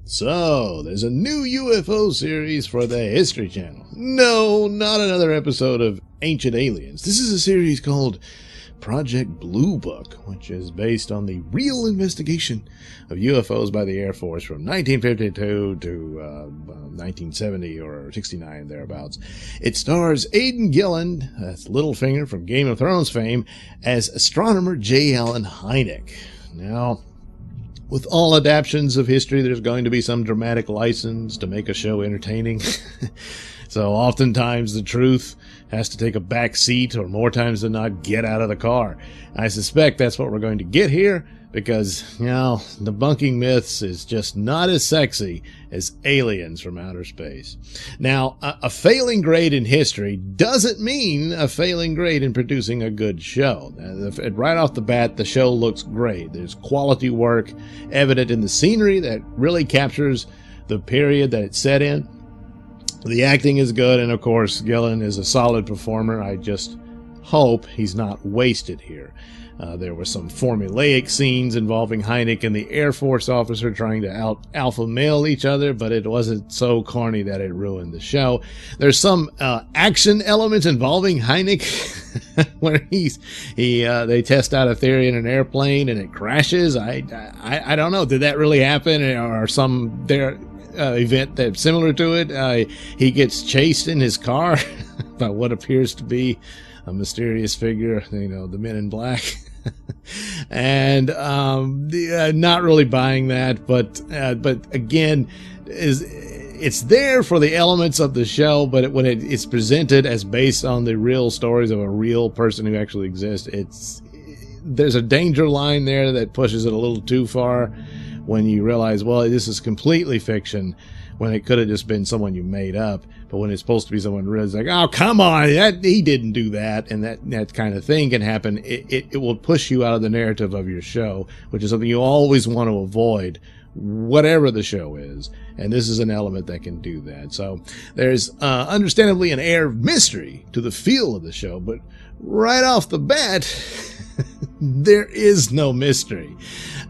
So, there's a new UFO series for the History Channel. No, not another episode of Ancient Aliens. This is a series called Project Blue Book, which is based on the real investigation of UFOs by the Air Force from 1952 to 1970 or 69, thereabouts. It stars Aidan Gillen, that's Littlefinger from Game of Thrones fame, as astronomer J. Allen Hynek. Now, with all adaptations of history, there's going to be some dramatic license to make a show entertaining. So oftentimes the truth has to take a back seat, or more times than not, get out of the car. I suspect that's what we're going to get here, because, you know, debunking myths is just not as sexy as aliens from outer space. Now, a failing grade in history doesn't mean a failing grade in producing a good show. Right off the bat, the show looks great. There's quality work evident in the scenery that really captures the period that it's set in. The acting is good, and of course, Gillen is a solid performer. I just hope he's not wasted here. There were some formulaic scenes involving Hynek and the Air Force officer trying to out-alpha male each other, but it wasn't so corny that it ruined the show. There's some action elements involving Hynek where they test out a theory in an airplane and it crashes. I don't know. Did that really happen, or some event that's similar to it? He gets chased in his car by what appears to be a mysterious figure, you know, the Men in Black. And not really buying that, but again, it's there for the elements of the show, but when it's presented as based on the real stories of a real person who actually exists, there's a danger line there that pushes it a little too far when you realize, well, this is completely fiction, when it could have just been someone you made up. But when it's supposed to be someone real, it's like, oh, come on, he didn't do that, and that kind of thing can happen. It will push you out of the narrative of your show, which is something you always want to avoid, whatever the show is. And this is an element that can do that. So there's understandably an air of mystery to the feel of the show, but right off the bat, there is no mystery.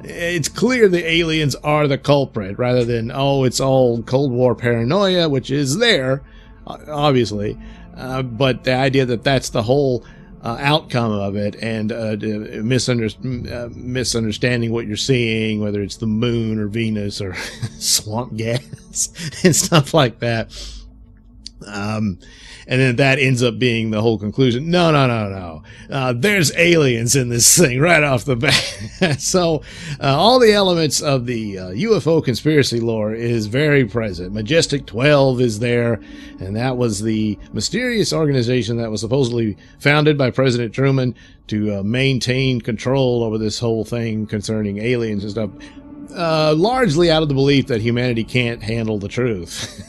It's clear the aliens are the culprit, rather than, oh, it's all Cold War paranoia, which is there, obviously, but the idea that that's the whole outcome of it, and misunderstanding what you're seeing, whether it's the moon or Venus or swamp gas and stuff like that. And then that ends up being the whole conclusion. No. There's aliens in this thing right off the bat. So all the elements of the UFO conspiracy lore is very present. Majestic 12 is there, and that was the mysterious organization that was supposedly founded by President Truman to maintain control over this whole thing concerning aliens and stuff. Largely out of the belief that humanity can't handle the truth.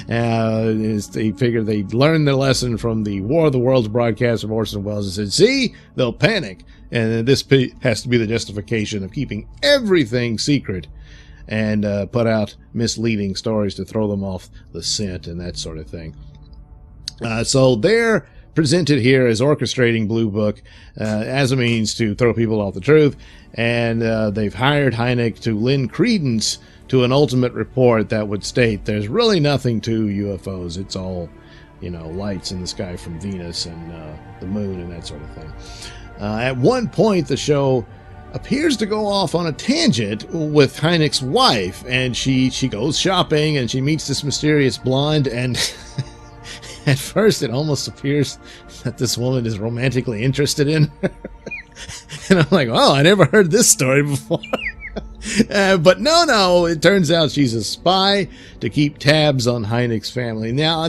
They figured they'd learned their lesson from the War of the Worlds broadcast of Orson Welles and said, see, they'll panic. And this has to be the justification of keeping everything secret and put out misleading stories to throw them off the scent and that sort of thing. So they're presented here as orchestrating Blue Book as a means to throw people off the truth, and they've hired Hynek to lend credence to an ultimate report that would state there's really nothing to UFOs. It's all, you know, lights in the sky from Venus and the moon and that sort of thing. At one point, the show appears to go off on a tangent with Hynek's wife, and she goes shopping and she meets this mysterious blonde, and at first it almost appears that this woman is romantically interested in her. And I'm like, oh, I never heard this story before. But no, it turns out she's a spy to keep tabs on Hynek's family. Now,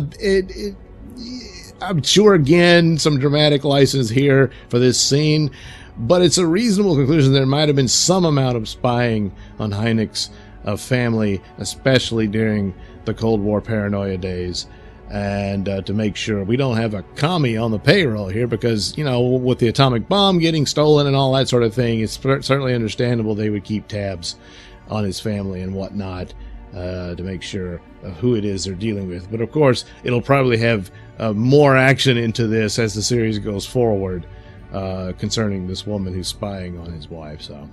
I'm sure, again, some dramatic license here for this scene, but it's a reasonable conclusion there might have been some amount of spying on Hynek's family, especially during the Cold War paranoia days. And to make sure we don't have a commie on the payroll here, because, you know, with the atomic bomb getting stolen and all that sort of thing, it's certainly understandable they would keep tabs on his family and whatnot to make sure of who it is they're dealing with. But of course, it'll probably have more action into this as the series goes forward. concerning this woman who's spying on his wife. So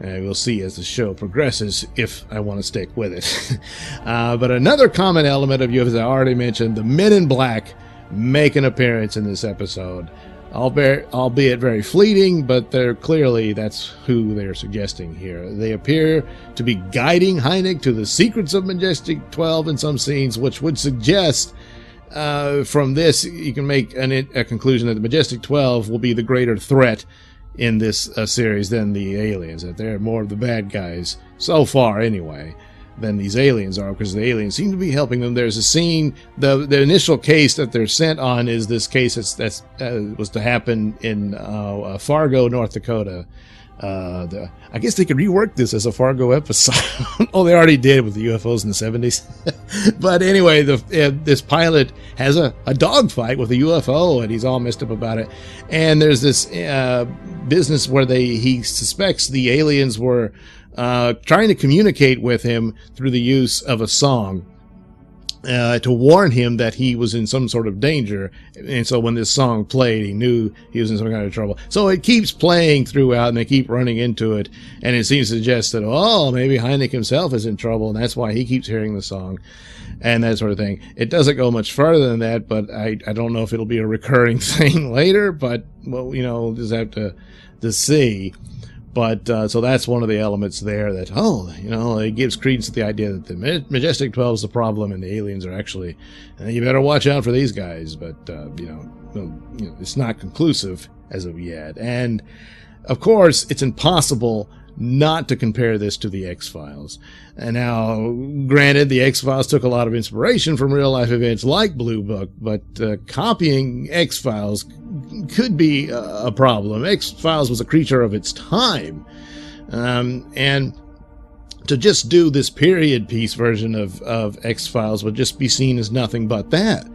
we'll see as the show progresses if I want to stick with it. But another common element of UFOs, I already mentioned, the Men in Black make an appearance in this episode, albeit very fleeting, but they're clearly, that's who they're suggesting here. They appear to be guiding Hynek to the secrets of Majestic 12 in some scenes, which would suggest from this you can make a conclusion that the Majestic 12 will be the greater threat in this series than the aliens, that they're more of the bad guys so far anyway than these aliens are, because the aliens seem to be helping them. There's a scene, the initial case that they're sent on is this case that's was to happen in Fargo, North Dakota. I guess they could rework this as a Fargo episode. Oh, they already did with the UFOs in the 70s. But anyway, this pilot has a dogfight with a UFO, and he's all messed up about it. And there's this business where he suspects the aliens were trying to communicate with him through the use of a song to warn him that he was in some sort of danger. And so when this song played, he knew he was in some kind of trouble. So it keeps playing throughout, and they keep running into it, and it seems to suggest that, oh, maybe Hynek himself is in trouble, and that's why he keeps hearing the song and that sort of thing. It doesn't go much further than that, but I don't know if it'll be a recurring thing later, but, well, we'll just have to see. But so that's one of the elements there that, it gives credence to the idea that the Majestic 12 is the problem and the aliens are actually, you better watch out for these guys. But, it's not conclusive as of yet. And, of course, it's impossible not to compare this to the X-Files. And now, granted, the X-Files took a lot of inspiration from real-life events like Blue Book, but copying X-Files could be a problem. X-Files was a creature of its time. And to just do this period piece version of X-Files would just be seen as nothing but that.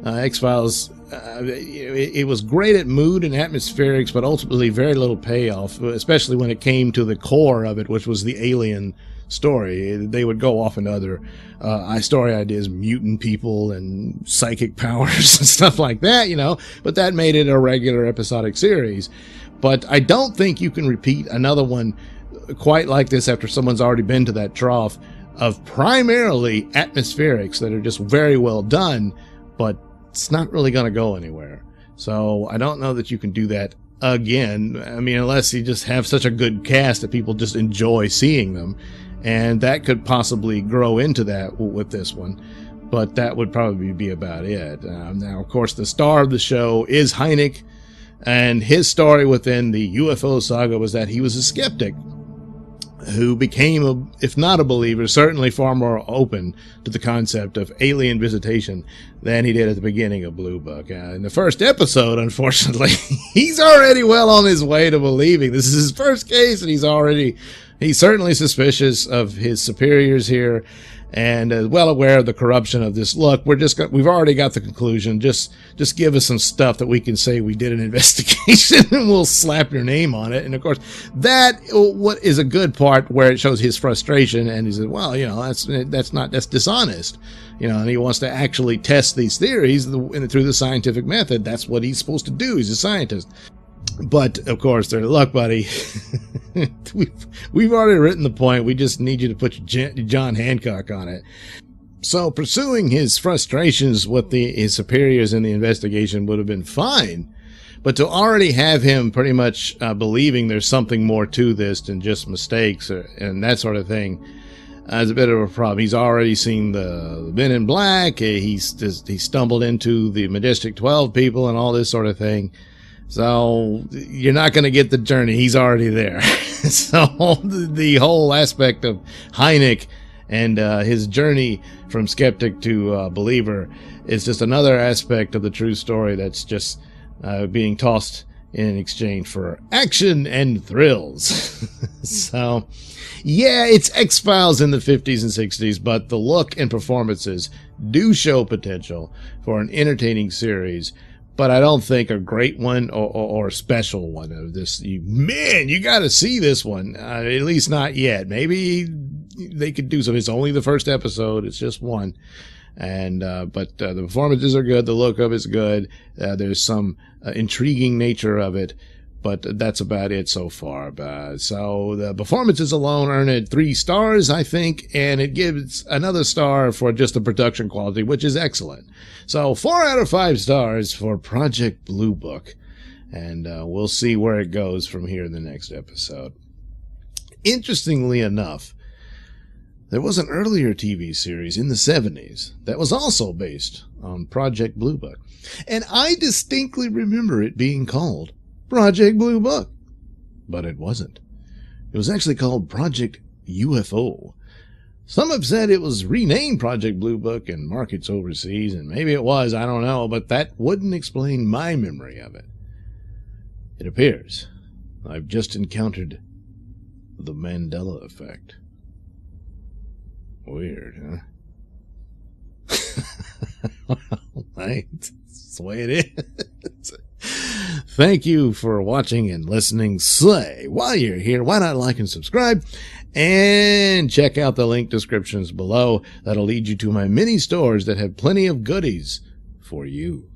X-Files, it was great at mood and atmospherics, but ultimately very little payoff, especially when it came to the core of it, which was the alien story. They would go off into other story ideas, mutant people and psychic powers and stuff like that, but that made it a regular episodic series. But I don't think you can repeat another one quite like this after someone's already been to that trough of primarily atmospherics that are just very well done, but it's not really going to go anywhere. So I don't know that you can do that again. I mean, unless you just have such a good cast that people just enjoy seeing them. And that could possibly grow into that with this one. But that would probably be about it. Now, of course, the star of the show is Hynek. And his story within the UFO saga was that he was a skeptic who became, if not a believer, certainly far more open to the concept of alien visitation than he did at the beginning of Blue Book. In the first episode, unfortunately, he's already well on his way to believing. This is his first case, and he's certainly suspicious of his superiors here, and well aware of the corruption of this. Look, we've already got the conclusion. Just give us some stuff that we can say we did an investigation, and we'll slap your name on it. And of course, that what is a good part where it shows his frustration, and he says, well, that's dishonest, and he wants to actually test these theories through the scientific method. That's what he's supposed to do. He's a scientist. But, of course, they're, look, buddy, we've already written the point. We just need you to put John Hancock on it. So pursuing his frustrations with his superiors in the investigation would have been fine. But to already have him pretty much believing there's something more to this than just mistakes and that sort of thing is a bit of a problem. He's already seen the Men in Black. He stumbled into the Majestic 12 people and all this sort of thing. So you're not going to get the journey. He's already there. So the whole aspect of Hynek and his journey from skeptic to believer is just another aspect of the true story that's just being tossed in exchange for action and thrills. So, yeah, it's X-Files in the 50s and 60s, but the look and performances do show potential for an entertaining series. But I don't think a great one or a special one of this. You got to see this one. At least not yet. Maybe they could do so. It's only the first episode. It's just one. And but the performances are good. The look of it's good. There's some intriguing nature of it. But that's about it so far. So the performances alone earn it 3 stars, I think, and it gives another star for just the production quality, which is excellent. So 4 out of 5 stars for Project Blue Book, and we'll see where it goes from here in the next episode. Interestingly enough, there was an earlier TV series in the 70s that was also based on Project Blue Book, and I distinctly remember it being called Project Blue Book, but it wasn't. It was actually called Project UFO. Some have said it was renamed Project Blue Book in markets overseas, and maybe it was, I don't know, but that wouldn't explain my memory of it. It appears I've just encountered the Mandela effect. Weird, huh? Right. That's the way it is. Thank you for watching and listening. Slay. While you're here, why not like and subscribe? And check out the link descriptions below. That'll lead you to my mini stores that have plenty of goodies for you.